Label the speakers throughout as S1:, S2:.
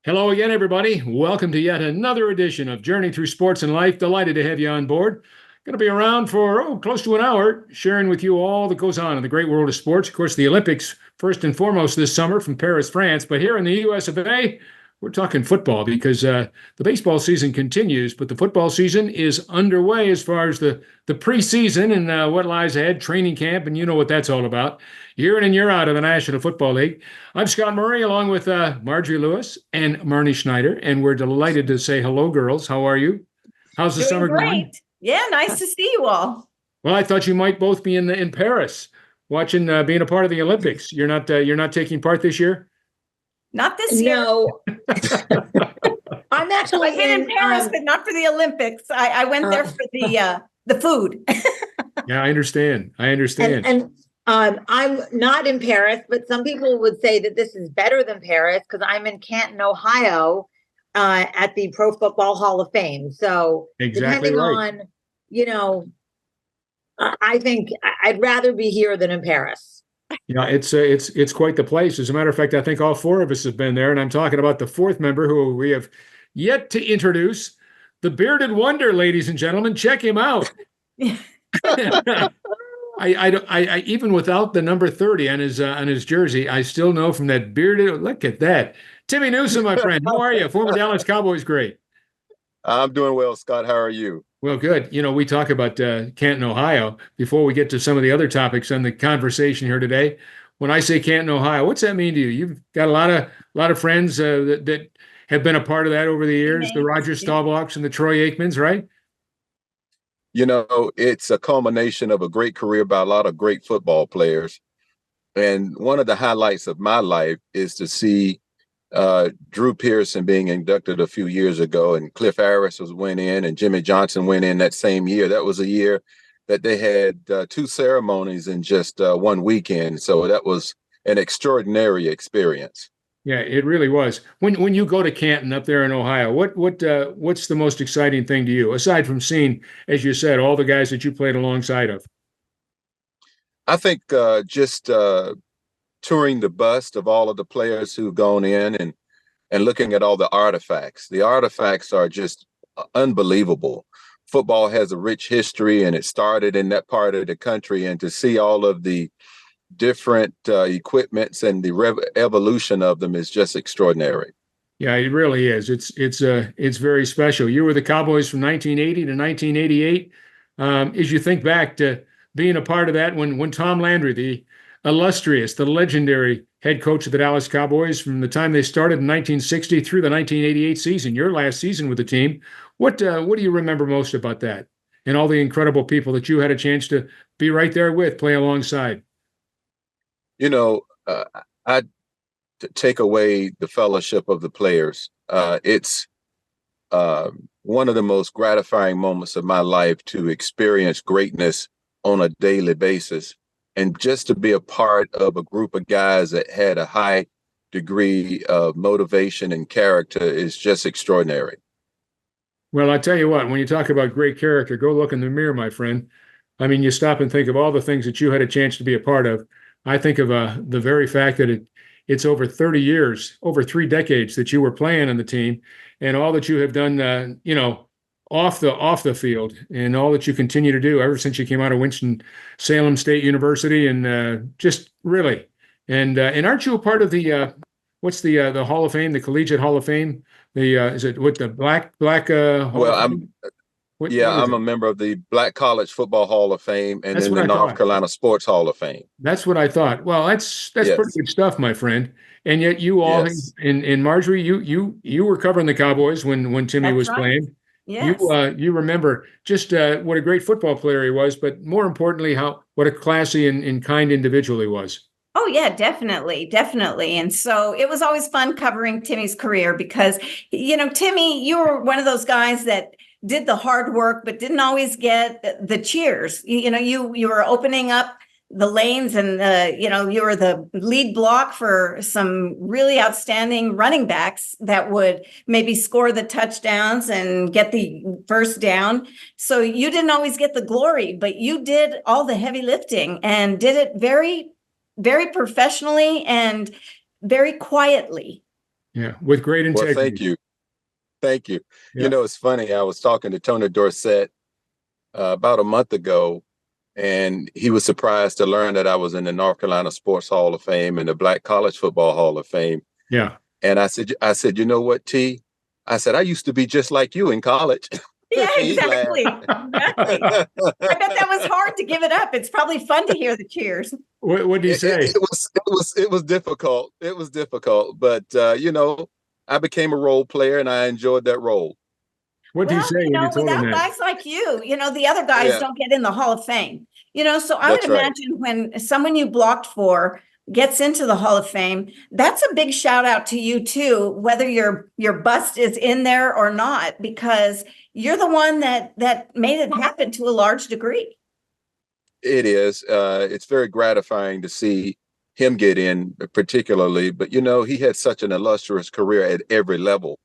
S1: Hello again, everybody. Welcome to yet another edition of Journey Through Sports and Life. Delighted to have you on board. Going to be around for close to an hour, sharing with you all that goes on in the great world of sports. Of course, the Olympics, first and foremost this summer from Paris, France. But here in the US of A, we're talking football because the baseball season continues, but the football season is underway as far as the preseason and what lies ahead, training camp, and you know what that's all about. Year in and year out of the National Football League. I'm Scott Murray, along with Marjorie Lewis and Marnie Schneider, and we're delighted to say hello, girls. How are you? How's the
S2: Doing
S1: summer
S2: great.
S1: going?
S2: Yeah, nice to see you all.
S1: Well, I thought you might both be in Paris, watching being a part of the Olympics. You're not taking part this year?
S2: Not this year.
S3: No. I'm actually
S2: I've been in Paris, but not for the Olympics. I went there for the food.
S1: Yeah, I understand.
S3: And I'm not in Paris, but some people would say that this is better than Paris because I'm in Canton, Ohio, at the Pro Football Hall of Fame. So
S1: Exactly
S3: depending
S1: right.
S3: on, I think I'd rather be here than in Paris.
S1: Yeah, it's quite the place. As a matter of fact, I think all four of us have been there, and I'm talking about the fourth member who we have yet to introduce, the bearded wonder, ladies and gentlemen. Check him out. I even without the number 30 on his jersey, I still know from that bearded. Look at that, Timmy Newsome, my friend. How are you? Former Dallas Cowboys great.
S4: I'm doing well, Scott. How are you?
S1: Well, good. You know, we talk about Canton, Ohio. Before we get to some of the other topics on the conversation here today, when I say Canton, Ohio, what's that mean to you? You've got a lot of friends that have been a part of that over the years. The Roger Staubachs and the Troy Aikmans, right?
S4: You know, it's a culmination of a great career by a lot of great football players. And one of the highlights of my life is to see Drew Pearson being inducted a few years ago, and Cliff Harris went in, and Jimmy Johnson went in that same year. That was a year that they had two ceremonies in just one weekend. So that was an extraordinary experience.
S1: Yeah, it really was. When you go to Canton up there in Ohio, what's the most exciting thing to you, aside from seeing, as you said, all the guys that you played alongside of?
S4: I think just touring the bust of all of the players who've gone in and looking at all the artifacts. The artifacts are just unbelievable. Football has a rich history, and it started in that part of the country. And to see all of the different equipments and the evolution of them is just extraordinary.
S1: Yeah, it really is. It's very special. You were the Cowboys from 1980 to 1988. As you think back to being a part of that, when Tom Landry, the illustrious, the legendary head coach of the Dallas Cowboys, from the time they started in 1960 through the 1988 season, your last season with the team, what do you remember most about that and all the incredible people that you had a chance to be right there with, play alongside?
S4: You know, I take away the fellowship of the players. It's one of the most gratifying moments of my life to experience greatness on a daily basis. And just to be a part of a group of guys that had a high degree of motivation and character is just extraordinary.
S1: Well, I tell you what, when you talk about great character, go look in the mirror, my friend. I mean, you stop and think of all the things that you had a chance to be a part of. I think of the very fact that it's over 30 years, over 3 decades that you were playing on the team, and all that you have done, off the field, and all that you continue to do ever since you came out of Winston-Salem State University, and just really, and aren't you a part of the what's the Hall of Fame, the Collegiate Hall of Fame? Is it with the black Hall
S4: Well,
S1: of Fame?
S4: I'm a member of the Black College Football Hall of Fame and
S1: That's
S4: then
S1: what
S4: the
S1: I
S4: North
S1: thought.
S4: Carolina Sports Hall of Fame.
S1: That's what I thought. Well, that's
S4: Yes.
S1: pretty good stuff, my friend. And yet you all
S4: Yes.
S1: in Marjorie, you were covering the Cowboys when Timmy
S2: That's
S1: was
S2: right.
S1: playing.
S2: Yes.
S1: You remember just what a great football player he was, but more importantly, what a classy and kind individual he was.
S2: Oh, yeah, definitely. And so it was always fun covering Timmy's career because, Timmy, you were one of those guys that did the hard work, but didn't always get the cheers. You were opening up the lanes, and you were the lead block for some really outstanding running backs that would maybe score the touchdowns and get the first down. So you didn't always get the glory, but you did all the heavy lifting and did it very, very professionally and very quietly.
S1: Yeah, with great
S4: Well,
S1: integrity.
S4: thank you. Thank you.
S1: Yeah.
S4: You know, it's funny. I was talking to Tony Dorsett about a month ago, and he was surprised to learn that I was in the North Carolina Sports Hall of Fame and the Black College Football Hall of Fame.
S1: Yeah.
S4: And I said, you know what, T? I said, I used to be just like you in college.
S2: Yeah,
S4: He
S2: exactly.
S4: laughed.
S2: Exactly. I bet that was hard to give it up. It's probably fun to hear the cheers.
S1: What did he say?
S4: It was difficult. It was difficult, but you know, I became a role player and I enjoyed that role.
S1: What did he say when you told him
S2: without
S1: that?
S2: guys like you, the other guys don't get in the Hall of Fame. So I would
S4: That's right.
S2: imagine when someone you blocked for gets into the Hall of Fame, that's a big shout out to you too, whether your bust is in there or not, because you're the one that made it happen to a large degree.
S4: It is. It's very gratifying to see him get in, particularly. But you know, he had such an illustrious career at every level,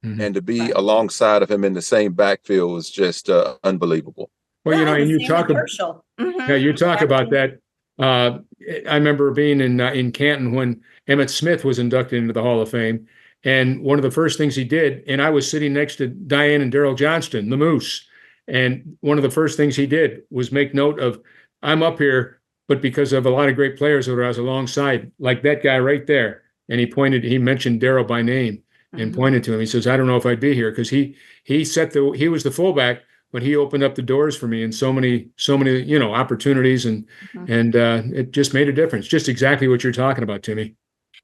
S4: and to be alongside of him in the same backfield was just unbelievable.
S1: Well, and you talk about about that. I remember being in Canton when Emmitt Smith was inducted into the Hall of Fame. And one of the first things he did, and I was sitting next to Diane and Daryl Johnston, the Moose. And one of the first things he did was make note of, I'm up here, but because of a lot of great players that I was alongside, like that guy right there. And he mentioned Daryl by name and pointed to him. He says, I don't know if I'd be here, because he was the fullback, but he opened up the doors for me in so many, opportunities, and it just made a difference. Just exactly what you're talking about, Timmy.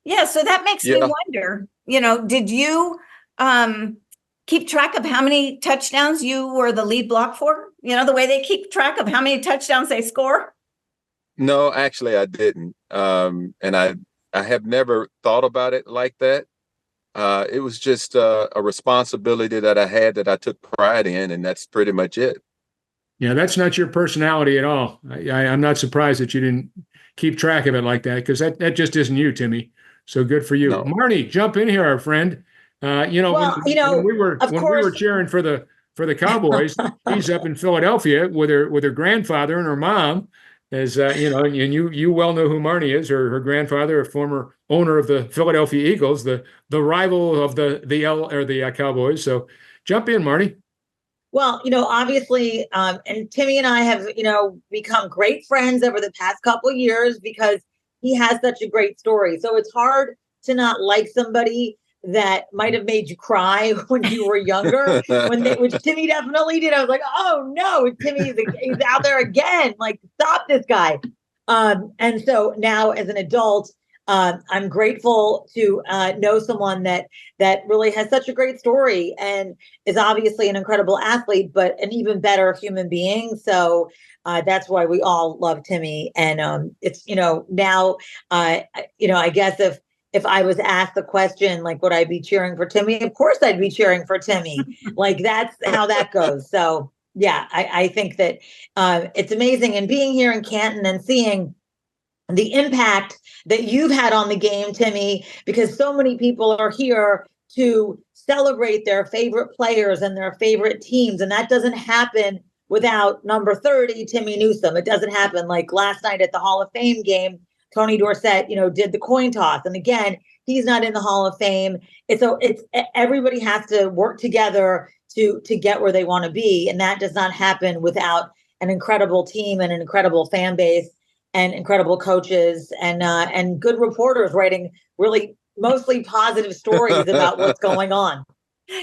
S2: Yeah, so that makes me wonder, did you keep track of how many touchdowns you were the lead block for? The way they keep track of how many touchdowns they score? No,
S4: actually, I didn't. And I have never thought about it like that. It was just a responsibility that I had that I took pride in, and that's pretty much it.
S1: Yeah, that's not your personality at all. I'm not surprised that you didn't keep track of it like that, because that just isn't you, Timmy. So good for you. No. Marnie, jump in here, our friend. When we were cheering for the Cowboys, she's up in Philadelphia with her grandfather and her mom. As and you well know who Marnie is. Her grandfather, a former owner of the Philadelphia Eagles, the rival of the Cowboys. So jump in, Marnie.
S3: Well, obviously, and Timmy and I have, become great friends over the past couple of years because he has such a great story. So it's hard to not like somebody that might have made you cry when you were younger, which Timmy definitely did. I was like, oh no, Timmy he's out there again. Like, stop this guy. And so now as an adult, I'm grateful to know someone that really has such a great story and is obviously an incredible athlete, but an even better human being. So that's why we all love Timmy. And it's, now, I guess if I was asked the question, like, would I be cheering for Timmy? Of course I'd be cheering for Timmy. Like, that's how that goes. So yeah, I think that it's amazing. And being here in Canton and seeing the impact that you've had on the game, Timmy, because so many people are here to celebrate their favorite players and their favorite teams. And that doesn't happen without number 30, Timmy Newsome. It doesn't happen. Like last night at the Hall of Fame game, Tony Dorsett, did the coin toss. And again, he's not in the Hall of Fame. It's everybody has to work together to get where they want to be. And that does not happen without an incredible team and an incredible fan base and incredible coaches and good reporters writing really mostly positive stories about what's going on.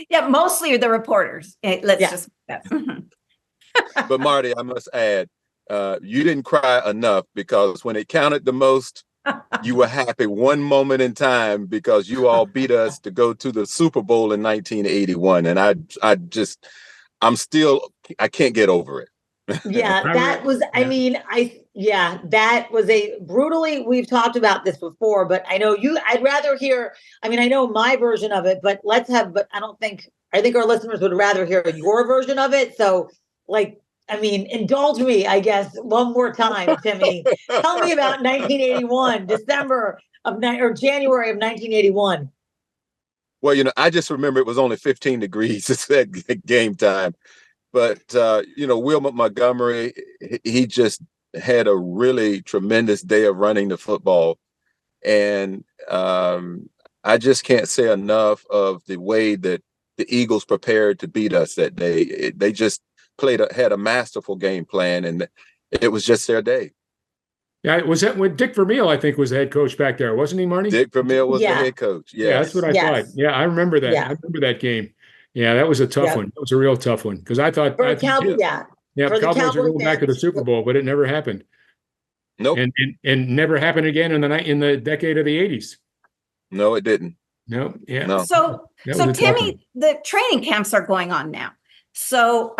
S2: Yeah, mostly the reporters. Just.
S4: But Marty, I must add, you didn't cry enough, because when it counted the most, you were happy one moment in time because you all beat us to go to the Super Bowl in 1981. And I can't get over it.
S3: Yeah, that was, that was a brutally, we've talked about this before, but I know I'd rather hear, I know my version of it, but I think our listeners would rather hear your version of it. So indulge me, I guess, one more time, Timmy. Tell me about 1981, January of 1981.
S4: Well, I just remember it was only 15 degrees at game time. But, Wilmot Montgomery, he just had a really tremendous day of running the football. And I just can't say enough of the way that the Eagles prepared to beat us that day. They just had a masterful game plan, and it was just their day.
S1: Yeah, was that when Dick Vermeil, I think, was the head coach back there, wasn't he, Marnie?
S4: Dick Vermeil was the
S3: Yeah.
S4: head coach. Yes.
S1: Yeah, that's what I thought. Yeah, I remember that.
S3: Yeah.
S1: I remember that game. Yeah, that was a tough
S3: Yeah.
S1: one. That was a real tough one because I thought,
S3: For the Cowboys, yeah.
S1: yeah,
S3: For the
S1: Cowboys
S3: Cowboy
S1: were going back to the
S3: fans.
S1: Super Bowl, but it never happened.
S4: Nope.
S1: And never happened again in the decade of the 80s.
S4: No, it didn't.
S1: No, yeah.
S4: No.
S2: So,
S1: That
S2: so
S1: was a tough one.
S2: Timmy, the training camps are going on now. So,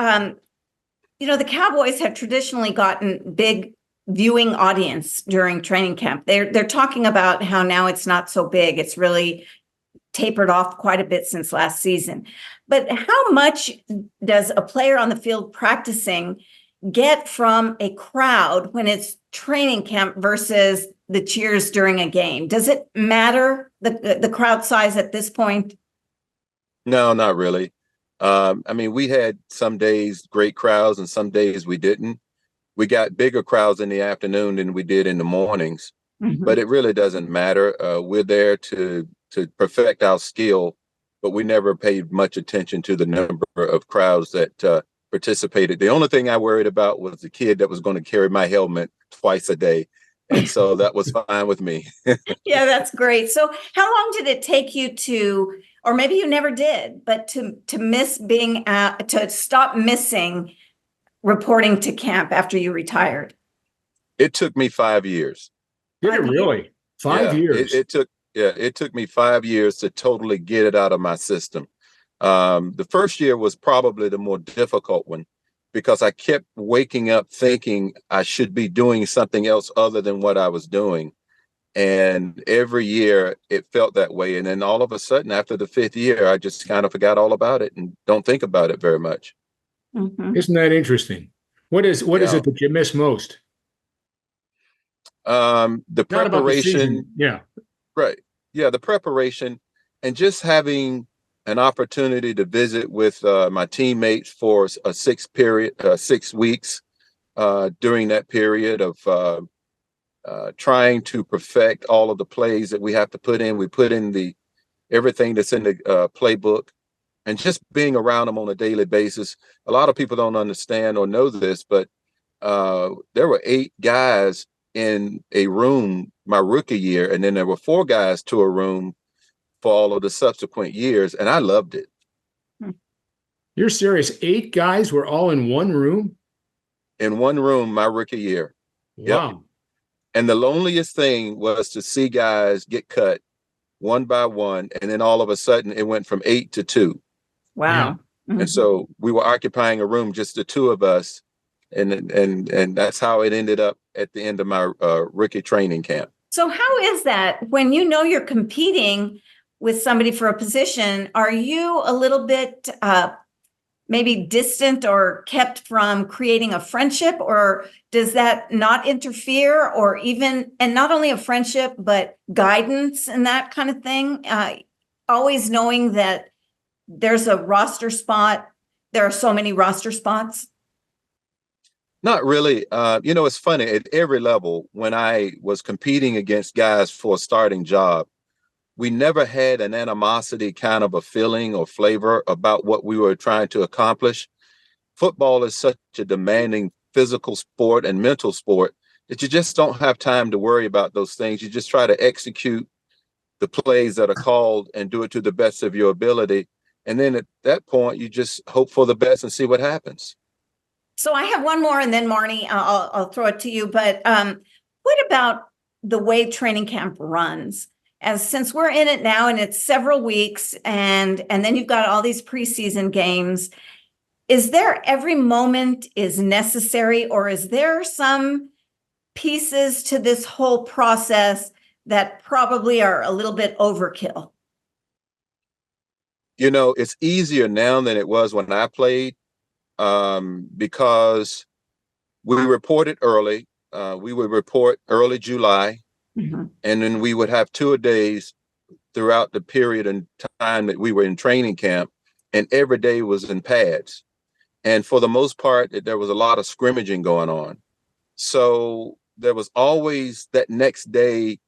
S2: the Cowboys have traditionally gotten big viewing audience during training camp. They're talking about how now it's not so big. It's really tapered off quite a bit since last season. But how much does a player on the field practicing get from a crowd when it's training camp versus the cheers during a game? Does it matter, the crowd size at this point?
S4: No, not really. I mean, we had some days great crowds and some days we didn't. We got bigger crowds in the afternoon than we did in the mornings, but it really doesn't matter. We're there to perfect our skill, but we never paid much attention to the number of crowds that participated. The only thing I worried about was the kid that was going to carry my helmet twice a day. And so that was fine with me.
S2: Yeah, that's great. So how long did it take you to, or maybe you never did, but to miss being to stop missing reporting to camp after you retired?
S4: It took me 5 years.
S1: Did it really? 5 years?
S4: It took me 5 years to totally get it out of my system. The first year was probably the more difficult one because I kept waking up thinking I should be doing something else other than what I was doing. And every year it felt that way. And then all of a sudden, after the 5th year, I just kind of forgot all about it and don't think about it very much.
S2: Mm-hmm.
S1: Isn't that interesting? What is it that you miss most?
S4: The preparation.
S1: Yeah.
S4: Right. Yeah, the preparation and just having an opportunity to visit with my teammates for a 6 weeks during that period of trying to perfect all of the plays that we have to put in. We put in everything that's in the playbook and just being around them on a daily basis. A lot of people don't understand or know this, but there were 8 guys in a room my rookie year, and then there were 4 guys to a room for all of the subsequent years, and I loved it.
S1: You're serious? 8 guys were all in one room?
S4: In one room my rookie year.
S1: Wow.
S4: Yep. And the loneliest thing was to see guys get cut one by one, and then all of a sudden it went from 8 to 2.
S2: Wow.
S1: Yeah.
S2: Mm-hmm.
S4: And so we were occupying a room, just the 2 of us, and that's how it ended up at the end of my rookie training camp.
S2: So how is that when you know you're competing with somebody for a position? Are you a little bit maybe distant or kept from creating a friendship, or does that not interfere, or even, and not only a friendship, but guidance and that kind of thing? Always knowing that there's a roster spot, there are so many roster spots.
S4: Not really. It's funny, at every level, when I was competing against guys for a starting job, we never had an animosity kind of a feeling or flavor about what we were trying to accomplish. Football is such a demanding physical sport and mental sport that you just don't have time to worry about those things. You just try to execute the plays that are called and do it to the best of your ability. And then at that point, you just hope for the best and see what happens.
S2: So I have one more, and then Marnie, I'll throw it to you. But what about the way training camp runs? Since we're in it now, and it's several weeks, and then you've got all these preseason games, is there every moment is necessary, or is there some pieces to this whole process that probably are a little bit overkill?
S4: It's easier now than it was when I played. Because we reported early. We would report early July, and then we would have 2-a-days throughout the period and time that we were in training camp, and every day was in pads. And for the most part, there was a lot of scrimmaging going on. So there was always that next day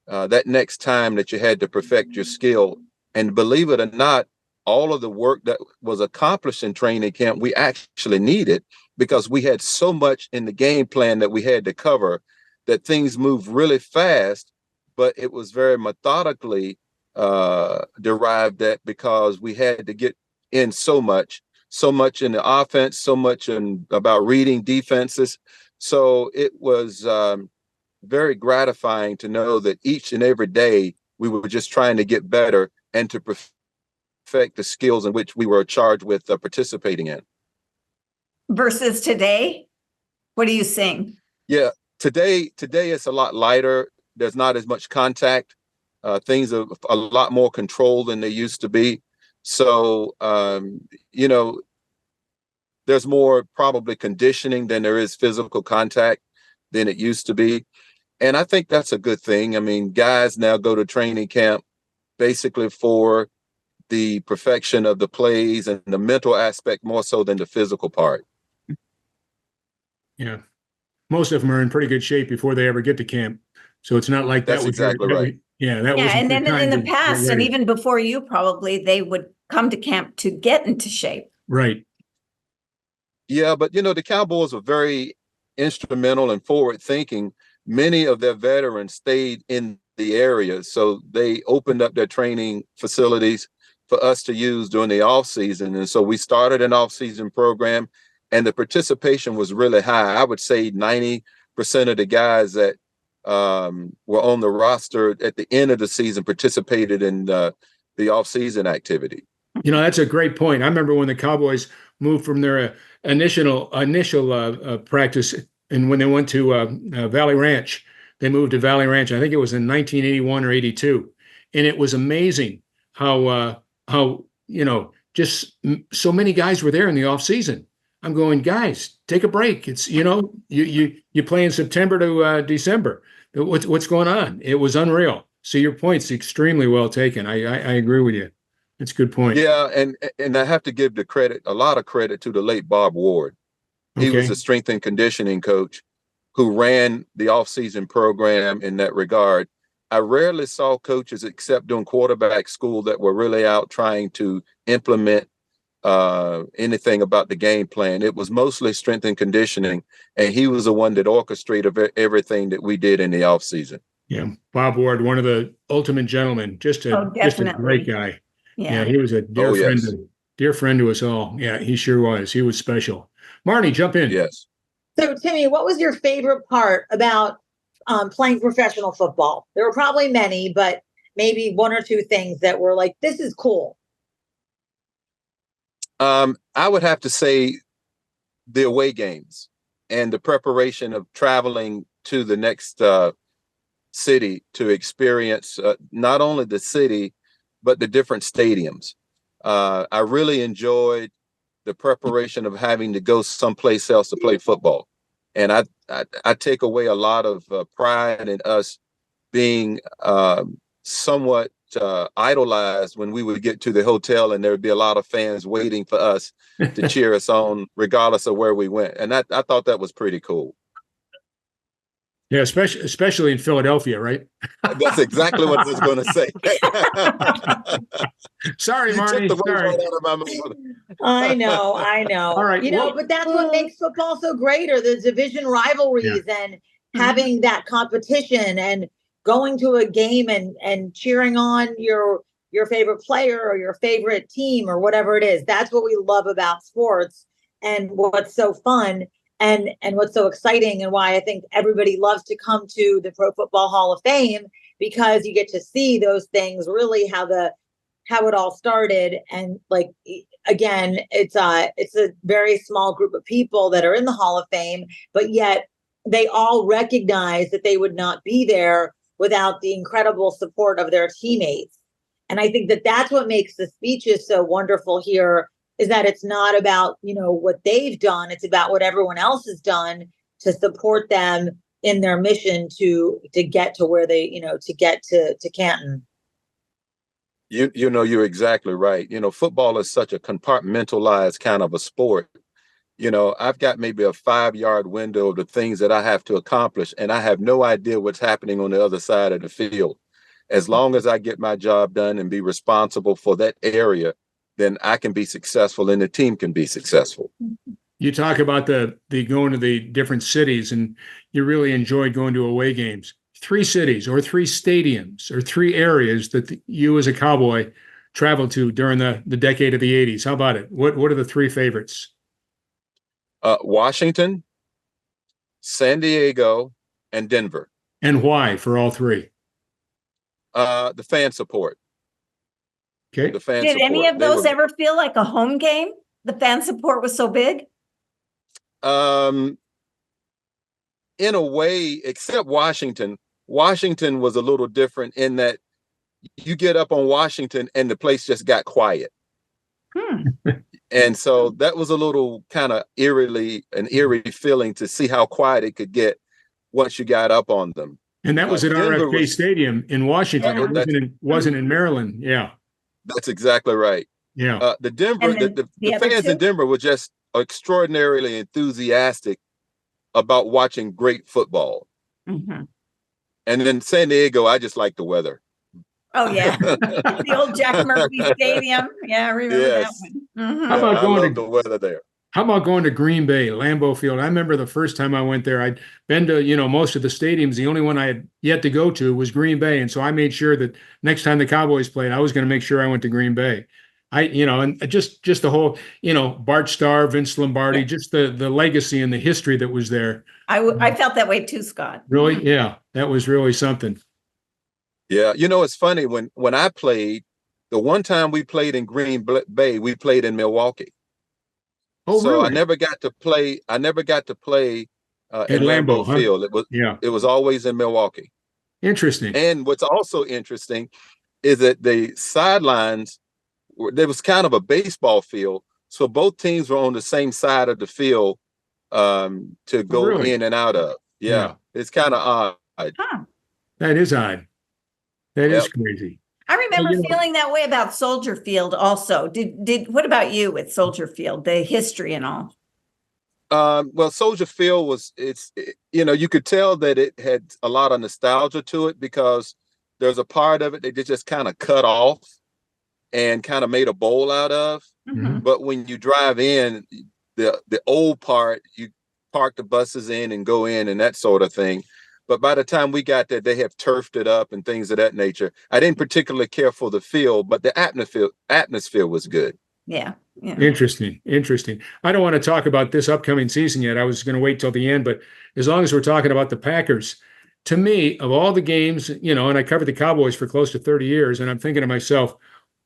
S4: that next time that you had to perfect your skill. And believe it or not, all of the work that was accomplished in training camp, we actually needed, because we had so much in the game plan that we had to cover, that things moved really fast, but it was very methodically derived at, because we had to get in so much in the offense, so much in about reading defenses. So it was very gratifying to know that each and every day we were just trying to get better and to perfect the skills in which we were charged with participating in.
S2: Versus today, what are you seeing?
S4: Yeah, today it's a lot lighter. There's not as much contact. Things are a lot more controlled than they used to be. So, there's more probably conditioning than there is physical contact than it used to be. And I think that's a good thing. I mean, guys now go to training camp basically for the perfection of the plays and the mental aspect more so than the physical part.
S1: Yeah. Most of them are in pretty good shape before they ever get to camp. So it's not like
S4: That's
S1: that was
S4: exactly right.
S1: Yeah, that was.
S2: Yeah, and then in the past, and even before you probably, they would come to camp to get into shape.
S1: Right.
S4: Yeah, but the Cowboys were very instrumental and forward thinking. Many of their veterans stayed in the area, so they opened up their training facilities for us to use during the off season. And so we started an off season program, and the participation was really high. I would say 90% of the guys that were on the roster at the end of the season participated in the off season activity.
S1: That's a great point. I remember when the Cowboys moved from their initial practice, and when they went to Valley Ranch, they moved to Valley Ranch. I think it was in 1981 or 82, and it was amazing how just so many guys were there in the off season. I'm going, guys, take a break. It's you play in September to December. What's going on? It was unreal. So your point's extremely well taken. I agree with you. It's a good point.
S4: Yeah, and I have to give a lot of credit to the late Bob Ward. He was a strength and conditioning coach who ran the off-season program in that regard. I rarely saw coaches, except during quarterback school, that were really out trying to implement anything about the game plan. It was mostly strength and conditioning, and he was the one that orchestrated everything that we did in the off-season.
S1: Yeah, Bob Ward, one of the ultimate gentlemen, just a great guy. Yeah, he was a dear friend to us all. Yeah, he sure was. He was special. Marnie, jump in.
S4: Yes.
S3: So, Timmy, what was your favorite part about playing professional football? There were probably many, but maybe one or two things that were like, this is cool.
S4: I would have to say the away games and the preparation of traveling to the next city to experience not only the city, but the different stadiums. I really enjoyed the preparation of having to go someplace else to play football. And I take away a lot of pride in us being somewhat idolized when we would get to the hotel and there would be a lot of fans waiting for us to cheer us on, regardless of where we went. And I thought that was pretty cool.
S1: Yeah, especially in Philadelphia, right?
S4: That's exactly what I was going to say.
S1: Sorry, Marnie.
S4: Right out of my mouth.
S3: I know.
S1: All right.
S3: But that's what makes football so great, are the division rivalries and having that competition and going to a game and cheering on your favorite player or your favorite team or whatever it is. That's what we love about sports, and what's so fun. And what's so exciting, and why I think everybody loves to come to the Pro Football Hall of Fame, because you get to see those things, really how it all started. And like, again, it's a very small group of people that are in the Hall of Fame, but yet they all recognize that they would not be there without the incredible support of their teammates. And I think that that's what makes the speeches so wonderful here, is that it's not about, what they've done. It's about what everyone else has done to support them in their mission to get to where they, to get to Canton.
S4: You're exactly right. Football is such a compartmentalized kind of a sport I've got maybe a 5-yard window of the things that I have to accomplish, and I have no idea what's happening on the other side of the field. As long as I get my job done and be responsible for that area, then I can be successful and the team can be successful.
S1: You talk about the going to the different cities, and you really enjoyed going to away games. 3 cities or 3 stadiums or 3 areas that you as a Cowboy traveled to during the decade of the 80s. How about it? What are the 3 favorites?
S4: Washington, San Diego, and Denver.
S1: And why for all 3?
S4: The fan support.
S1: Okay.
S4: The fan
S2: Did
S4: support.
S2: any of those ever feel like a home game? The fan support was so big?
S4: In a way, except Washington. Washington was a little different in that you get up on Washington and the place just got quiet. And so that was a little kind of eerie feeling to see how quiet it could get once you got up on them.
S1: And that was at RFK Stadium in Washington. It wasn't in Maryland. Yeah.
S4: That's exactly right.
S1: Yeah.
S4: The fans in Denver were just extraordinarily enthusiastic about watching great football.
S2: Mm-hmm.
S4: And then San Diego, I just like the weather.
S2: Oh, yeah. The old Jack Murphy Stadium. Yeah, I remember that one. Mm-hmm.
S1: How about going
S4: to the weather there?
S1: How about going to Green Bay, Lambeau Field? I remember the first time I went there, I'd been to, most of the stadiums. The only one I had yet to go to was Green Bay. And so I made sure that next time the Cowboys played, I was going to make sure I went to Green Bay. And just the whole, Bart Starr, Vince Lombardi, just the legacy and the history that was there.
S2: I felt that way too, Scott.
S1: Really? Yeah, that was really something.
S4: Yeah. It's funny when I played, the one time we played in Green Bay, we played in Milwaukee.
S1: Oh,
S4: so
S1: really?
S4: I never got to play at Lambeau Field. It was always in Milwaukee.
S1: Interesting.
S4: And what's also interesting is that the sidelines, there was kind of a baseball field. So both teams were on the same side of the field to go in and out of. Yeah. It's kind of odd.
S2: Huh.
S1: That is odd. That is crazy.
S2: I remember feeling that way about Soldier Field also. What about you with Soldier Field, the history and all?
S4: Well, Soldier Field you could tell that it had a lot of nostalgia to it because there's a part of it that they just kind of cut off and kind of made a bowl out of.
S2: Mm-hmm.
S4: But when you drive in, the old part, you park the buses in and go in and that sort of thing. But by the time we got there, they have turfed it up and things of that nature. I didn't particularly care for the field, but the atmosphere was good.
S2: Yeah.
S1: Interesting. I don't want to talk about this upcoming season yet. I was going to wait till the end, but as long as we're talking about the Packers, to me, of all the games, and I covered the Cowboys for close to 30 years, and I'm thinking to myself,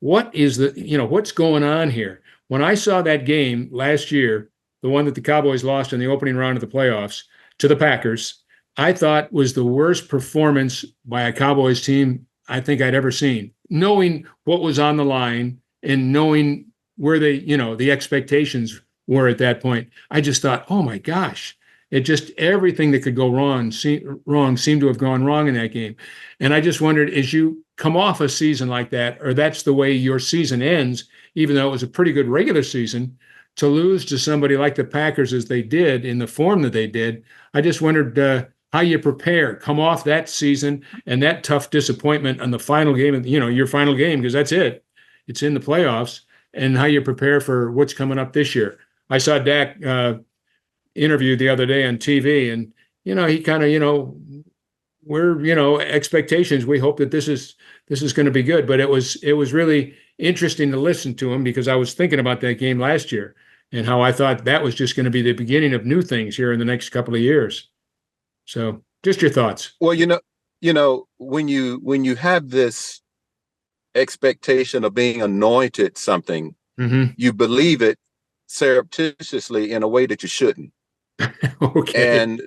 S1: what is what's going on here? When I saw that game last year, the one that the Cowboys lost in the opening round of the playoffs to the Packers, I thought was the worst performance by a Cowboys team I think I'd ever seen. Knowing what was on the line and knowing where the expectations were at that point, I just thought, oh my gosh, everything that could go wrong seemed to have gone wrong in that game. And I just wondered, as you come off a season like that, or that's the way your season ends, even though it was a pretty good regular season, to lose to somebody like the Packers as they did in the form that they did, I just wondered how you prepare, come off that season and that tough disappointment on the final game of your final game, because that's it. It's in the playoffs, and how you prepare for what's coming up this year. I saw Dak interviewed the other day on TV, and he kind of we're expectations. We hope that this is going to be good, but it was really interesting to listen to him because I was thinking about that game last year and how I thought that was just going to be the beginning of new things here in the next couple of years. So just your thoughts.
S4: Well, when you have this expectation of being anointed something,
S1: mm-hmm.
S4: you believe it surreptitiously in a way that you shouldn't.
S1: Okay.
S4: And,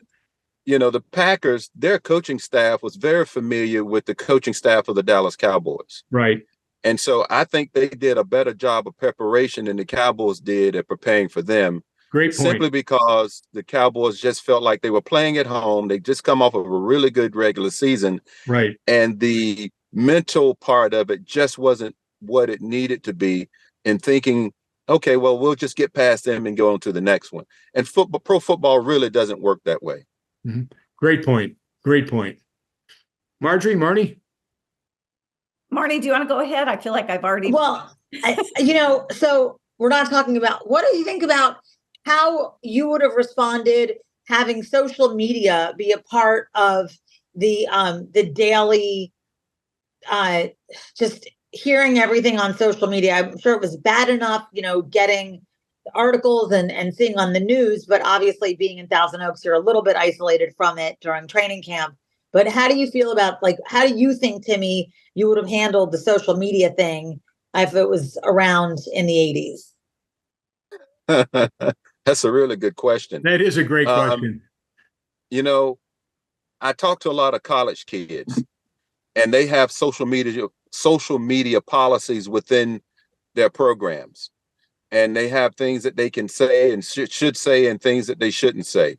S4: the Packers, their coaching staff was very familiar with the coaching staff of the Dallas Cowboys.
S1: Right.
S4: And so I think they did a better job of preparation than the Cowboys did at preparing for them.
S1: Great point.
S4: Simply because the Cowboys just felt like they were playing at home. They just come off of a really good regular season.
S1: Right.
S4: And the mental part of it just wasn't what it needed to be in thinking okay, well, we'll just get past them and go on to the next one. And football, pro football really doesn't work that way.
S1: Mm-hmm. Great point. Great point. Marjorie, Marnie?
S2: Marnie, do you want to go ahead? I feel like I've already.
S3: Well, so we're not talking about, what do you think about how you would have responded having social media be a part of the daily, just hearing everything on social media? I'm sure it was bad enough, getting articles and seeing on the news, but obviously being in Thousand Oaks, you're a little bit isolated from it during training camp. But how do you feel about, how do you think, Timmy, you would have handled the social media thing if it was around in the 80s?
S4: That's a really good question.
S1: That is a great question.
S4: I talk to a lot of college kids, and they have social media policies within their programs. And they have things that they can say and should say, and things that they shouldn't say.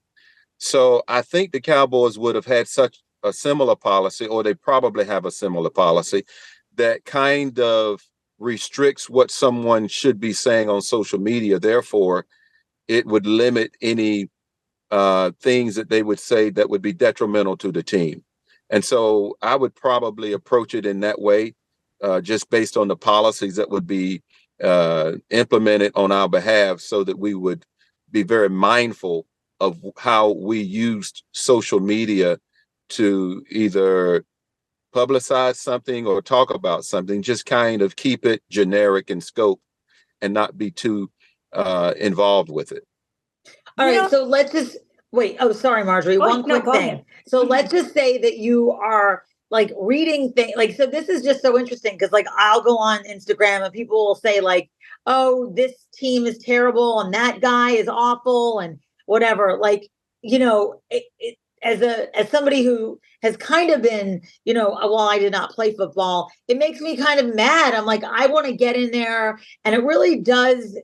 S4: So I think the Cowboys would have had such a similar policy, or they probably have a similar policy that kind of restricts what someone should be saying on social media. Therefore, it would limit any things that they would say that would be detrimental to the team. And so I would probably approach it in that way, just based on the policies that would be implemented on our behalf, so that we would be very mindful of how we used social media to either publicize something or talk about something. Just kind of keep it generic in scope and not be too involved with it.
S3: All right, so let's just wait. Oh, sorry, Marjorie. One quick thing.
S2: Ahead.
S3: So let's just say that you are reading things. So this is just so interesting because I'll go on Instagram and people will say oh, this team is terrible and that guy is awful and whatever. As somebody who has kind of been, while I did not play football, it makes me kind of mad. I'm I want to get in there, and it really does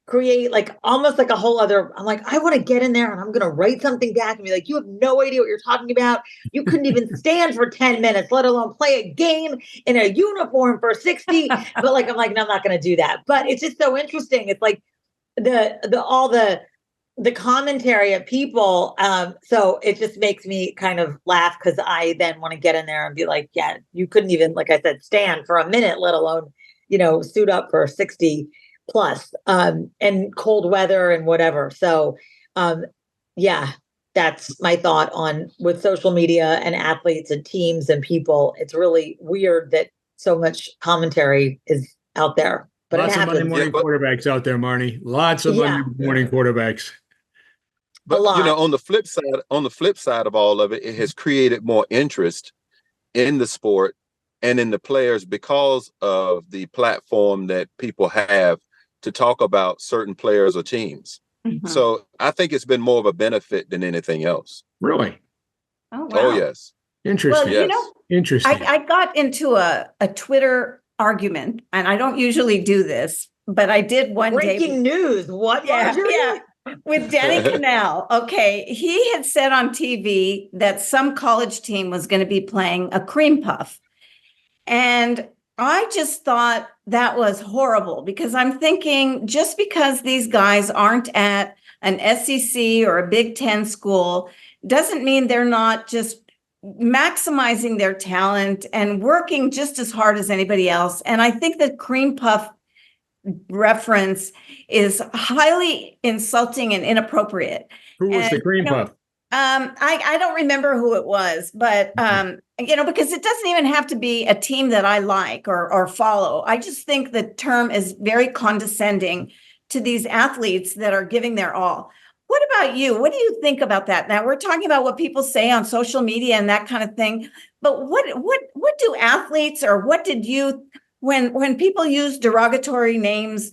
S3: create almost a whole other. I'm I want to get in there, and I'm going to write something back and be you have no idea what you're talking about. You couldn't even stand for 10 minutes, let alone play a game in a uniform for 60. But I'm no, I'm not going to do that. But it's just so interesting. It's all the commentary of people. So it just makes me kind of laugh because I then want to get in there and be yeah, you couldn't even, like I said, stand for a minute, let alone, suit up for 60 plus, and cold weather and whatever. So, yeah, that's my thought on with social media and athletes and teams and people. It's really weird that so much commentary is out there. But
S1: lots of Monday morning quarterbacks out there, Marnie. Lots of Monday morning quarterbacks.
S4: But on the flip side of all of it, it has created more interest in the sport and in the players because of the platform that people have to talk about certain players or teams. Mm-hmm. So I think it's been more of a benefit than anything else.
S1: Really?
S2: Oh, wow.
S4: Oh, yes.
S1: Interesting.
S2: Well,
S4: yes.
S1: Interesting.
S2: I got into a Twitter argument, and I don't usually do this, but I did one day.
S3: Breaking news. What?
S2: Yeah. With Danny Canal. Okay. He had said on TV that some college team was going to be playing a cream puff. And I just thought that was horrible because I'm thinking just because these guys aren't at an SEC or a Big Ten school doesn't mean they're not just maximizing their talent and working just as hard as anybody else. And I think that cream puff reference is highly insulting and inappropriate.
S1: Who was the cream puff?
S2: I don't remember who it was, but because it doesn't even have to be a team that I like or follow. I just think the term is very condescending to these athletes that are giving their all. What about you? What do you think about that? Now we're talking about what people say on social media and that kind of thing, but what do athletes, or what did you, when people use derogatory names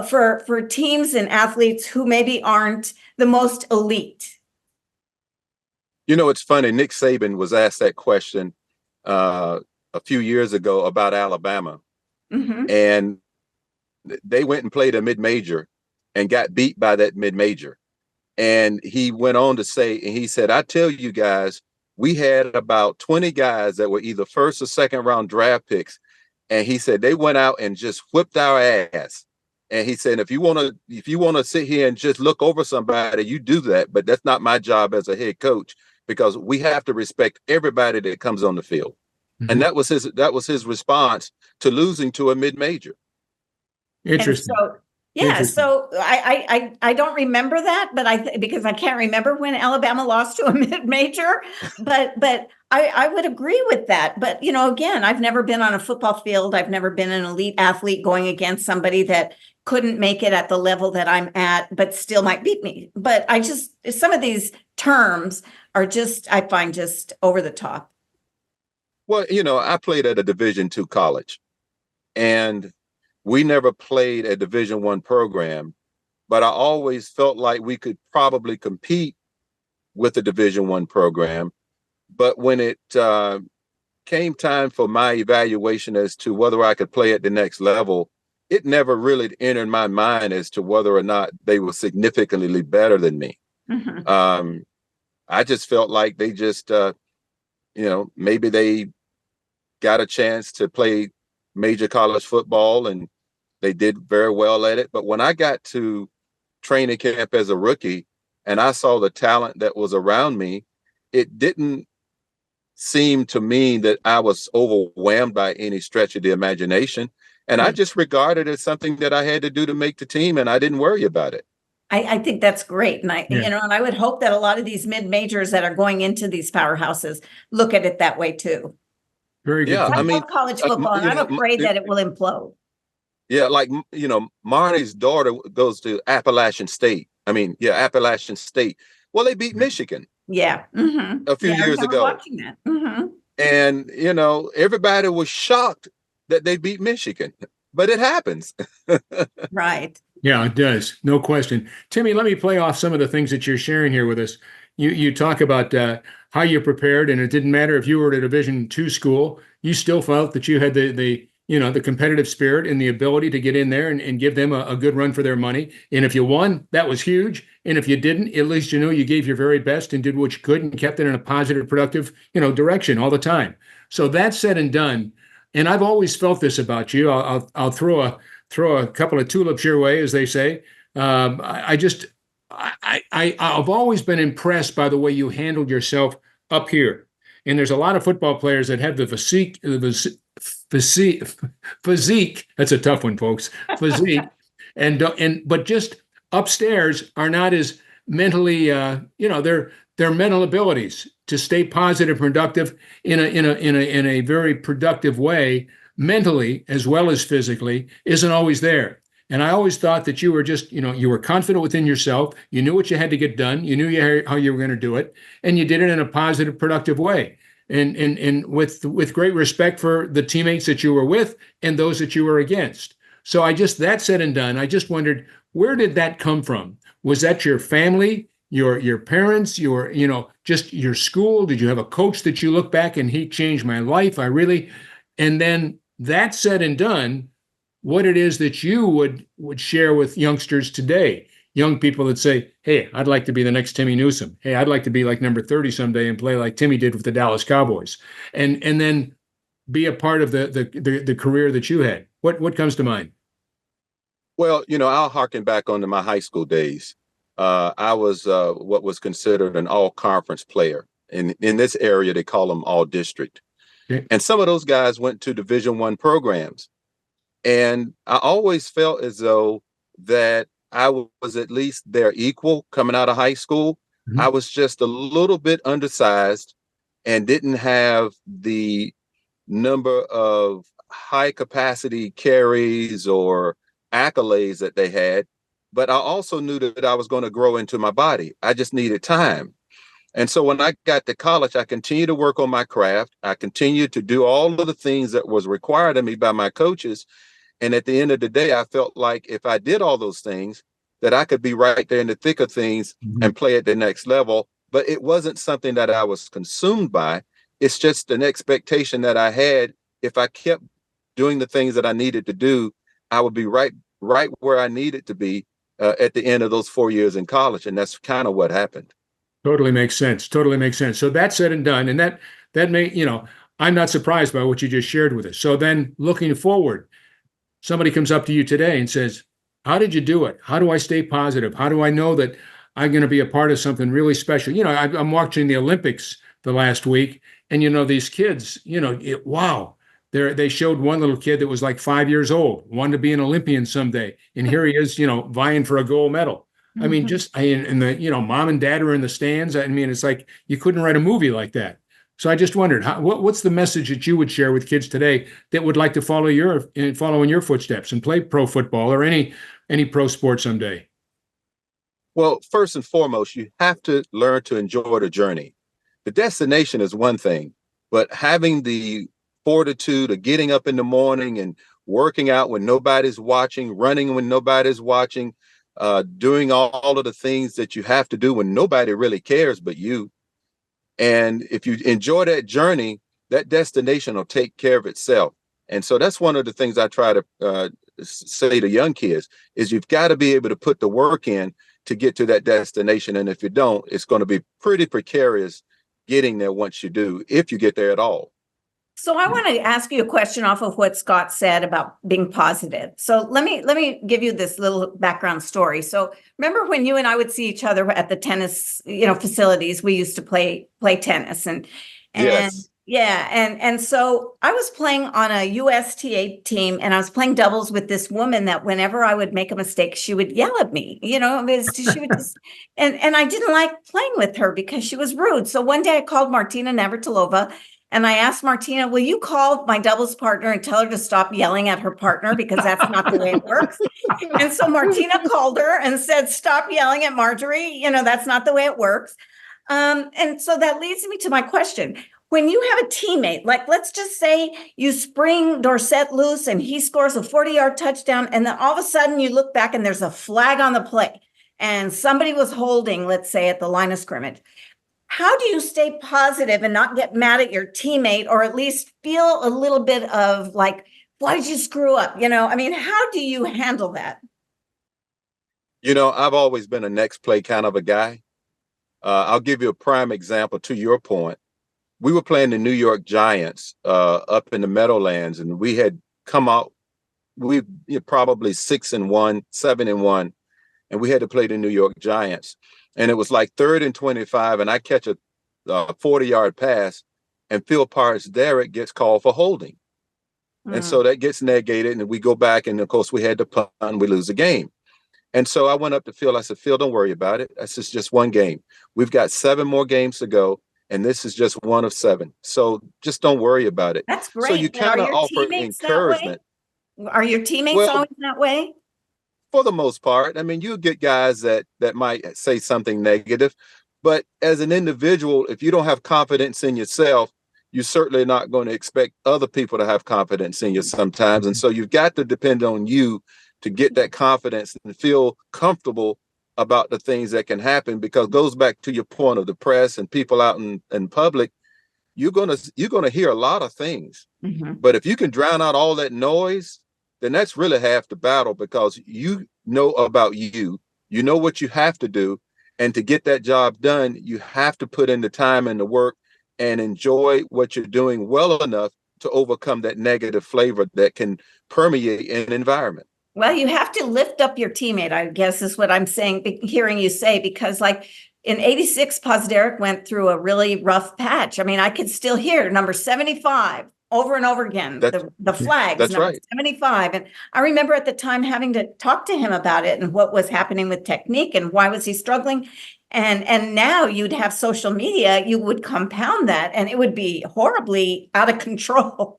S2: for teams and athletes who maybe aren't the most elite?
S4: It's funny. Nick Saban was asked that question a few years ago about Alabama. Mm-hmm. And they went and played a mid-major and got beat by that mid-major. And he went on to say, and he said, I tell you guys, we had about 20 guys that were either first or second round draft picks. And he said, they went out and just whipped our ass. And he said, if you want to sit here and just look over somebody, you do that. But that's not my job as a head coach, because we have to respect everybody that comes on the field. Mm-hmm. And that was his response to losing to a mid-major.
S1: Interesting.
S2: Yeah, so I don't remember that, but because I can't remember when Alabama lost to a mid-major, but I would agree with that. But, again, I've never been on a football field. I've never been an elite athlete going against somebody that couldn't make it at the level that I'm at, but still might beat me. But some of these terms are I find just over the top.
S4: Well, I played at a Division II college, and we never played a Division I program, but I always felt like we could probably compete with the Division I program. But when it came time for my evaluation as to whether I could play at the next level, it never really entered my mind as to whether or not they were significantly better than me. Mm-hmm. I just felt like they just, maybe they got a chance to play major college football and they did very well at it. But when I got to training camp as a rookie and I saw the talent that was around me, it didn't seem to me that I was overwhelmed by any stretch of the imagination. And I just regarded it as something that I had to do to make the team, and I didn't worry about it.
S2: I think that's great. And and I would hope that a lot of these mid-majors that are going into these powerhouses look at it that way too.
S1: Very good.
S2: Yeah, I love college football, and I'm afraid that it will implode.
S4: Yeah, like, Marnie's daughter goes to Appalachian State. Appalachian State. Well, they beat Michigan.
S2: Yeah. Mm-hmm.
S4: A few years ago.
S2: Watching that. Mm-hmm.
S4: And, everybody was shocked that they beat Michigan, but it happens.
S2: Right.
S1: Yeah, it does. No question. Timmy, let me play off some of the things that you're sharing here with us. You talk about how you prepared, and it didn't matter if you were at a Division II school, you still felt that you had the competitive spirit and the ability to get in there and give them a good run for their money. And if you won, that was huge. And if you didn't, at least you gave your very best and did what you could and kept it in a positive, productive, direction all the time. So that said and done, and I've always felt this about you. I'll throw a couple of tulips your way, as they say. I've always been impressed by the way you handled yourself up here. And there's a lot of football players that have the physique. That's a tough one, folks. Physique, but just upstairs are not as mentally, their mental abilities to stay positive, productive in a very productive way, mentally as well as physically, isn't always there. And I always thought that you were just, you were confident within yourself. You knew what you had to get done. You knew how you were going to do it, and you did it in a positive, productive way. And with great respect for the teammates that you were with and those that you were against. So that said and done, I just wondered, where did that come from? Was that your family, your parents, just your school? Did you have a coach that you look back and he changed my life? And then that said and done, what it is that you would share with youngsters today, young people that say, hey, I'd like to be the next Timmy Newsome. Hey, I'd like to be like number 30 someday and play like Timmy did with the Dallas Cowboys, and then be a part of the career that you had. What comes to mind?
S4: Well, I'll harken back onto my high school days. I was what was considered an all-conference player. In this area, they call them all-district. Okay. And some of those guys went to Division I programs. And I always felt as though that I was at least their equal coming out of high school. Mm-hmm. I was just a little bit undersized and didn't have the number of high capacity carries or accolades that they had. But I also knew that I was going to grow into my body. I just needed time. And so when I got to college, I continued to work on my craft. I continued to do all of the things that was required of me by my coaches. And at the end of the day, I felt like if I did all those things, that I could be right there in the thick of things and play at the next level. But it wasn't something that I was consumed by. It's just an expectation that I had. If I kept doing the things that I needed to do, I would be right where I needed to be at the end of those 4 years in college. And that's kind of what happened.
S1: Totally makes sense. So that said and done. And that may, I'm not surprised by what you just shared with us. So then looking forward, somebody comes up to you today and says, How did you do it? How do I stay positive? How do I know that I'm going to be a part of something really special? I'm watching the Olympics the last week, and these kids, wow. They showed one little kid that was like 5 years old, wanted to be an Olympian someday, and here he is, vying for a gold medal. I mean, and the mom and dad are in the stands. I mean, it's like you couldn't write a movie like that. So I just wondered, what's the message that you would share with kids today that would like to follow in your footsteps and play pro football or any pro sport someday?
S4: Well, first and foremost, you have to learn to enjoy the journey. The destination is one thing, but having the fortitude of getting up in the morning and working out when nobody's watching, running when nobody's watching, doing all of the things that you have to do when nobody really cares but you. And if you enjoy that journey, that destination will take care of itself. And so that's one of the things I try to say to young kids is you've got to be able to put the work in to get to that destination. And if you don't, it's going to be pretty precarious getting there once you do, if you get there at all.
S2: So I want to ask you a question off of what Scott said about being positive. So let me give you this little background story. So remember when you and I would see each other at the tennis, facilities, we used to play tennis and
S4: Yes.
S2: yeah. And so I was playing on a USTA team and I was playing doubles with this woman that whenever I would make a mistake, she would yell at me, she would just, and I didn't like playing with her because she was rude. So one day I called Martina Navratilova and I asked Martina, will you call my doubles partner and tell her to stop yelling at her partner because that's not the way it works? And so Martina called her and said, stop yelling at Marjorie. That's not the way it works. And so that leads me to my question. When you have a teammate, like let's just say you spring Dorsett loose and he scores a 40-yard touchdown, and then all of a sudden you look back and there's a flag on the play and somebody was holding, let's say, at the line of scrimmage. How do you stay positive and not get mad at your teammate, or at least feel a little bit of like, why did you screw up? How do you handle that?
S4: I've always been a next play kind of a guy. I'll give you a prime example to your point. We were playing the New York Giants up in the Meadowlands, and we had come out, probably 6-1, 7-1, and we had to play the New York Giants. And it was like 3rd and 25, and I catch a 40-yard pass, and Phil Parks-Derrick gets called for holding. And so that gets negated, and we go back, and of course we had to punt, and we lose the game. And so I went up to Phil. I said, Phil, don't worry about it. This is just one game. We've got 7 more games to go, and this is just one of 7. So just don't worry about it.
S2: That's great.
S4: So you kind of offer encouragement.
S2: Are your teammates always that way?
S4: For the most part. I mean, you get guys that might say something negative, but as an individual, if you don't have confidence in yourself, you're certainly not going to expect other people to have confidence in you sometimes. And so you've got to depend on you to get that confidence and feel comfortable about the things that can happen, because it goes back to your point of the press and people out in public. You're gonna hear a lot of things, but if you can drown out all that noise, then that's really half the battle, because you know about you know what you have to do. And to get that job done, you have to put in the time and the work and enjoy what you're doing well enough to overcome that negative flavor that can permeate an environment.
S2: Well, you have to lift up your teammate, I guess is what I'm saying, hearing you say, because like in 86, Parks-Derrick went through a really rough patch. I mean, I could still hear number 75 over and over again, the flags,
S4: that's
S2: number
S4: right.
S2: 75. And I remember at the time having to talk to him about it and what was happening with technique and why was he struggling. And now you'd have social media, you would compound that and it would be horribly out of control.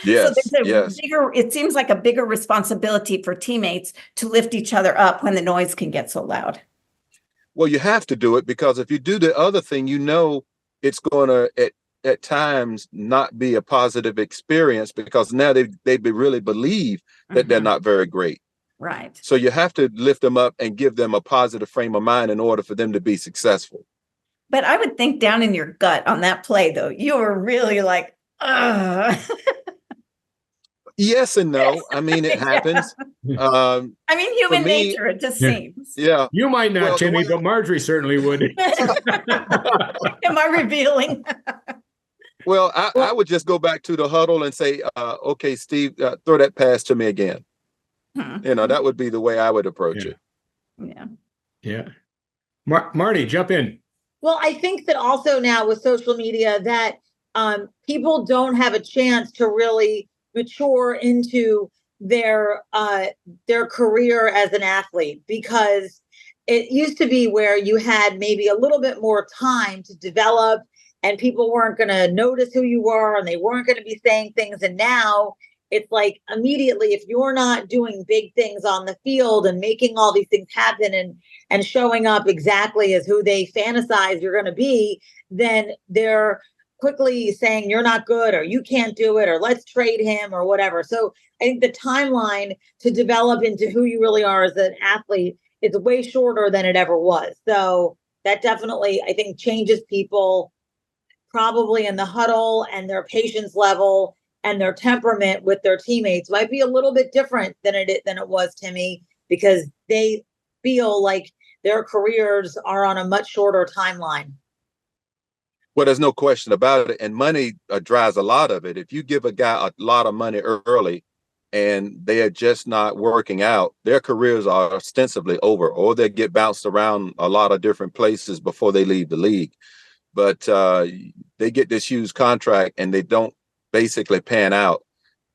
S4: Yes,
S2: so there's it seems like a bigger responsibility for teammates to lift each other up when the noise can get so loud.
S4: Well, you have to do it, because if you do the other thing, it's going to at times not be a positive experience, because now they really believe that they're not very great.
S2: Right.
S4: So you have to lift them up and give them a positive frame of mind in order for them to be successful.
S2: But I would think down in your gut on that play, though, you were really like, ugh.
S4: Yes and no. I mean, it happens.
S2: I mean, human nature, it just seems.
S4: Yeah.
S1: You might not, Timmy, but Marjorie certainly would.
S2: Am I revealing?
S4: Well, I would just go back to the huddle and say, okay, Steve, throw that pass to me again. That would be the way I would approach
S1: Yeah.
S4: it.
S2: Yeah.
S1: Yeah. Marty, jump in.
S3: Well, I think that also now with social media that people don't have a chance to really mature into their career as an athlete, because it used to be where you had maybe a little bit more time to develop and people weren't going to notice who you were and they weren't going to be saying things. And now it's like immediately, if you're not doing big things on the field and making all these things happen and showing up exactly as who they fantasize you're going to be, then they're quickly saying you're not good or you can't do it or let's trade him or whatever. So I think the timeline to develop into who you really are as an athlete is way shorter than it ever was. So that definitely, I think, changes people probably in the huddle, and their patience level and their temperament with their teammates might be a little bit different than it was, Timmy, because they feel like their careers are on a much shorter timeline.
S4: Well, there's no question about it. And money drives a lot of it. If you give a guy a lot of money early and they are just not working out, their careers are ostensibly over, or they get bounced around a lot of different places before they leave the league. But they get this huge contract and they don't basically pan out.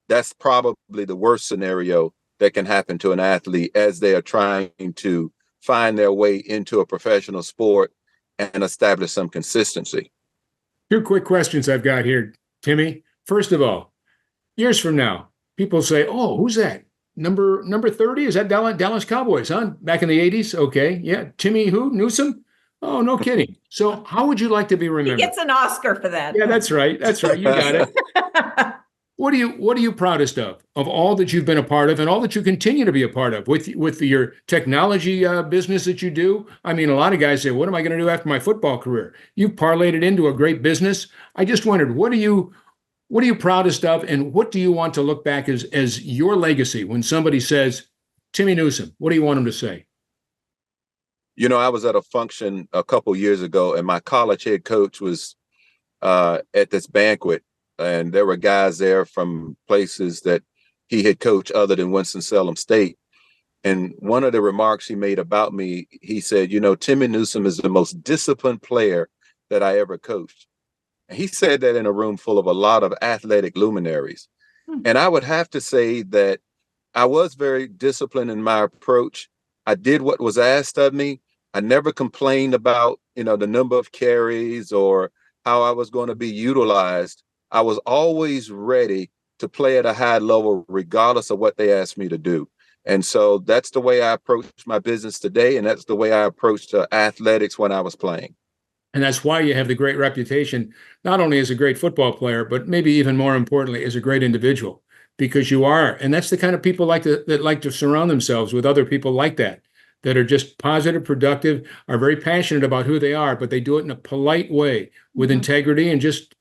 S4: That's probably the worst scenario that can happen to an athlete as they are trying to find their way into a professional sport and establish some consistency.
S1: Two quick questions I've got here, Timmy. First of all, years from now, people say, "Oh, who's that? Number 30? Is that Dallas Cowboys, huh? Back in the 80s?" Okay. Yeah. Timmy who? Newsome? Oh, no kidding. So how would you like to be remembered?
S2: He gets an Oscar for that.
S1: Yeah, that's right. That's right. You got it. What are you proudest of all that you've been a part of and all that you continue to be a part of with your technology business that you do? I mean, a lot of guys say, "What am I going to do after my football career?" You've parlayed it into a great business. I just wondered, what are you proudest of, and what do you want to look back as your legacy when somebody says, "Timmy Newsome"? What do you want them to say?
S4: I was at a function a couple years ago, and my college head coach was at this banquet. And there were guys there from places that he had coached other than Winston-Salem State. And one of the remarks he made about me, he said, "Timmy Newsome is the most disciplined player that I ever coached." And he said that in a room full of a lot of athletic luminaries. And I would have to say that I was very disciplined in my approach. I did what was asked of me. I never complained about, the number of carries or how I was going to be utilized. I was always ready to play at a high level, regardless of what they asked me to do. And so that's the way I approach my business today. And that's the way I approached athletics when I was playing.
S1: And that's why you have the great reputation, not only as a great football player, but maybe even more importantly, as a great individual, because you are. And that's the kind of people that like to surround themselves with other people like that are just positive, productive, are very passionate about who they are, but they do it in a polite way with integrity and just,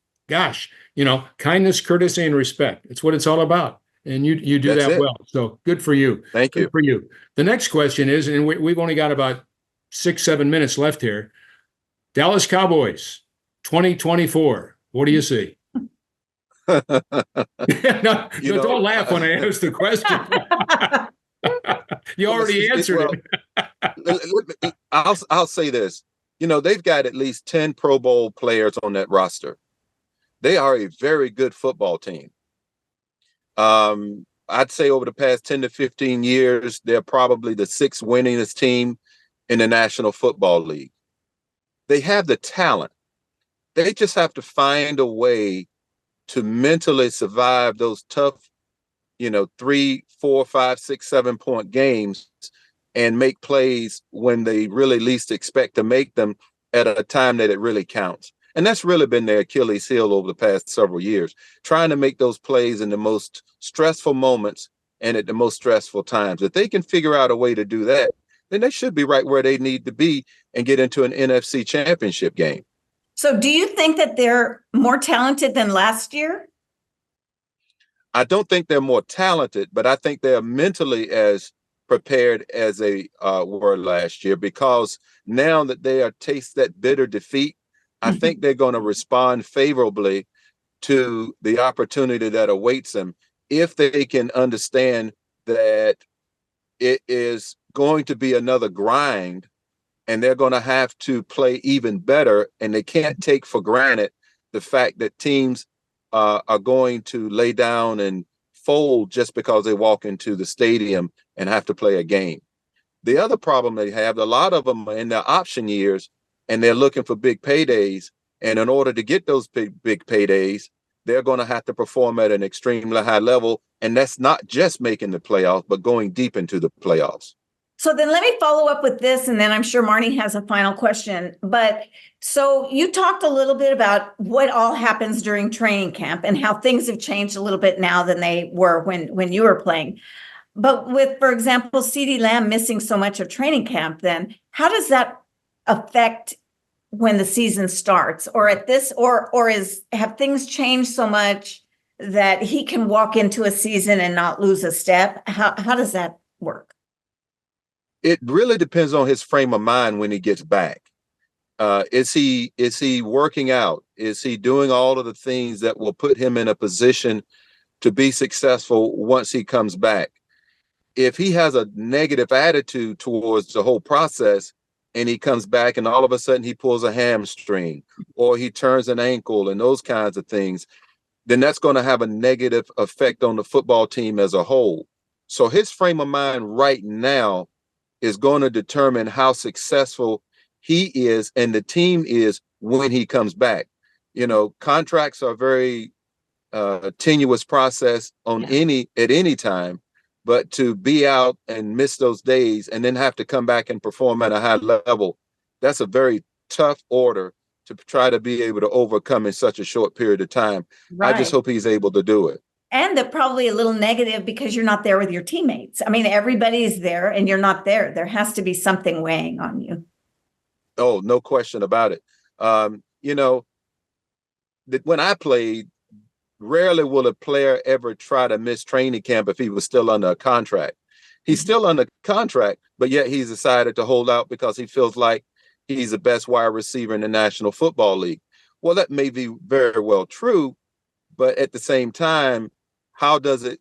S1: kindness, courtesy, and respect. It's what it's all about. And you do that well. So good for you.
S4: Thank you.
S1: Good for you. The next question is, and we've only got about 6-7 minutes left here. Dallas Cowboys, 2024. What do you see? Don't laugh when I ask the question. You already answered
S4: it. I'll say this. They've got at least 10 Pro Bowl players on that roster. They are a very good football team. I'd say over the past 10 to 15 years, they're probably the 6th winningest team in the National Football League. They have the talent. They just have to find a way to mentally survive those tough, 3, 4, 5, 6, 7 point games and make plays when they really least expect to make them at a time that it really counts. And that's really been their Achilles heel over the past several years, trying to make those plays in the most stressful moments and at the most stressful times. If they can figure out a way to do that, then they should be right where they need to be and get into an NFC championship game.
S2: So do you think that they're more talented than last year?
S4: I don't think they're more talented, but I think they're mentally as prepared as they were last year, because now that they are taste that bitter defeat, I think they're going to respond favorably to the opportunity that awaits them if they can understand that it is going to be another grind, and they're going to have to play even better. And they can't take for granted the fact that teams are going to lay down and fold just because they walk into the stadium and have to play a game. The other problem they have, a lot of them are in their option years, and they're looking for big paydays. And in order to get those big paydays, they're going to have to perform at an extremely high level. And that's not just making the playoffs, but going deep into the playoffs.
S2: So then let me follow up with this, and then I'm sure Marnie has a final question. But so you talked a little bit about what all happens during training camp and how things have changed a little bit now than they were when you were playing. But with, for example, CeeDee Lamb missing so much of training camp, then how does that affect when the season starts, or at this, or have things changed so much that he can walk into a season and not lose a step? How does that work?
S4: It really depends on his frame of mind when he gets back. Is he working out? Is he doing all of the things that will put him in a position to be successful once he comes back? If he has a negative attitude towards the whole process, and he comes back and all of a sudden he pulls a hamstring or he turns an ankle and those kinds of things, then that's going to have a negative effect on the football team as a whole. So his frame of mind right now is going to determine how successful he is and the team is when he comes back. You know, contracts are a very tenuous process at any time. But to be out and miss those days and then have to come back and perform at a high level, that's a very tough order to try to be able to overcome in such a short period of time. Right. I just hope he's able to do it.
S2: And they're probably a little negative because you're not there with your teammates. I mean, everybody's there and you're not there. There has to be something weighing on you.
S4: Oh, no question about it. You know, when I played, rarely will a player ever try to miss training camp if he was still under a contract. He's still under contract, but yet he's decided to hold out because he feels like he's the best wide receiver in the National Football League. Well, that may be very well true, but at the same time, how is it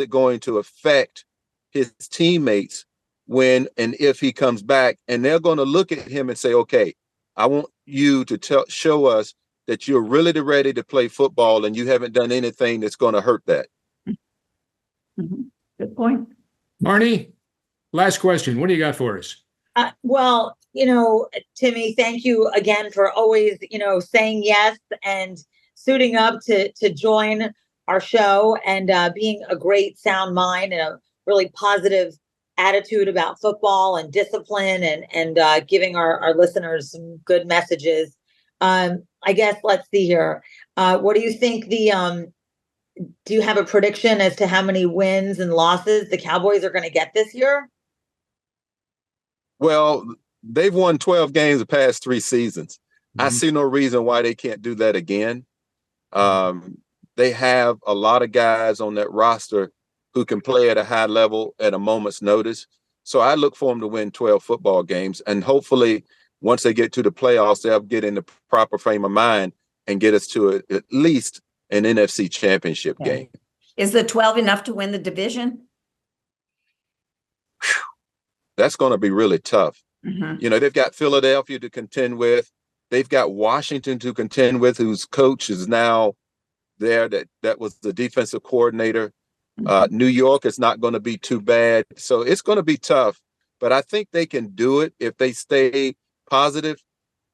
S4: going to affect his teammates when and if he comes back? And they're going to look at him and say, okay, I want you to show us that you're really ready to play football and you haven't done anything that's going to hurt that.
S2: Mm-hmm. Good point.
S1: Marnie, last question. What do you got for us?
S3: Well, you know, Timmy, thank you again for always, you know, saying yes and suiting up to join our show and being a great sound mind and a really positive attitude about football and discipline and giving our listeners some good messages. I guess let's see here. What do you think do you have a prediction as to how many wins and losses the Cowboys are going to get this year?
S4: Well, they've won 12 games the past 3 seasons. Mm-hmm. I see no reason why they can't do that again. They have a lot of guys on that roster who can play at a high level at a moment's notice. So I look for them to win 12 football games. And hopefully, once they get to the playoffs, they'll get in the proper frame of mind and get us to at least an NFC championship game.
S2: Is the 12 enough to win the division?
S4: That's going to be really tough.
S2: Mm-hmm.
S4: You know, they've got Philadelphia to contend with. They've got Washington to contend with, whose coach is now there. That was the defensive coordinator. Mm-hmm. New York is not going to be too bad. So it's going to be tough. But I think they can do it if they stay positive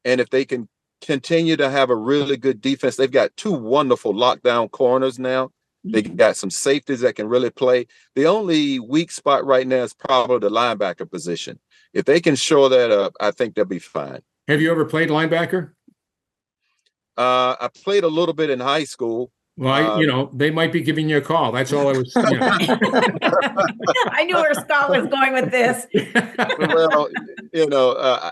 S4: and if they can continue to have a really good defense. They've got 2 wonderful lockdown corners now. They got some safeties that can really play. The only weak spot right now is probably the linebacker position. If they can shore that up, I think they'll be fine.
S1: Have you ever played linebacker?
S4: I played a little bit in high school.
S1: Well, they might be giving you a call. That's all I was.
S2: I knew where Scott was going with this.
S4: Well,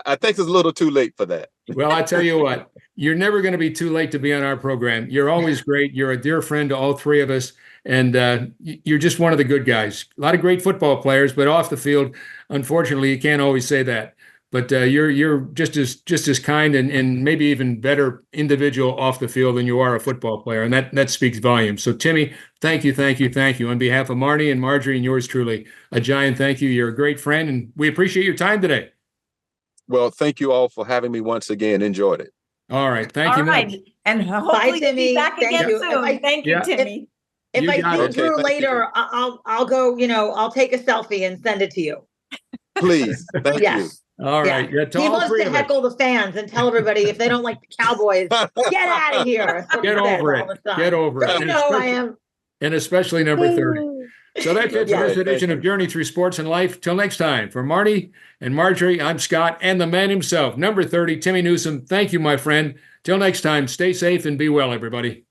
S4: I think it's a little too late for that.
S1: Well, I tell you what, you're never going to be too late to be on our program. You're always great. You're a dear friend to all 3 of us. And you're just one of the good guys. A lot of great football players, but off the field, unfortunately, you can't always say that. but you're just as kind and maybe even better individual off the field than you are a football player, and that speaks volumes. So Timmy, thank you. On behalf of Marnie and Marjorie and yours truly, a giant thank you. You're a great friend, and we appreciate your time today.
S4: Well, thank you all for having me once again. Enjoyed it.
S1: All right, thank you.
S2: All right, and hopefully we'll
S3: Timmy.
S2: be back
S3: Thank
S2: again
S3: you.
S2: soon. Thank you,
S1: Yeah.
S2: Timmy.
S3: If
S1: You
S3: I
S1: got
S3: see
S1: it.
S3: Drew
S4: Okay, thank you.
S3: later, I'll go, I'll take a selfie and send it to you.
S4: Please. Thank
S3: Yes.
S1: All right, yeah, to
S3: He
S1: all
S3: loves
S1: three
S3: to
S1: of us.
S3: heckle the fans and tell everybody if they don't like the Cowboys,
S4: you.
S3: get out of here. That's what he
S1: Get
S3: says
S1: over
S3: all
S1: it.
S3: the time.
S1: Get over it.
S3: They
S1: And
S3: know I
S1: especially-
S3: am.
S1: And especially number 30. So that's it for
S3: Yeah.
S1: this edition
S4: Thank
S1: of
S4: you.
S1: Journey Through Sports and Life. Till next time, for Marnie and Marjorie, I'm Scott, and the man himself, number 30, Timmy Newsome. Thank you, my friend. Till next time, stay safe and be well, everybody.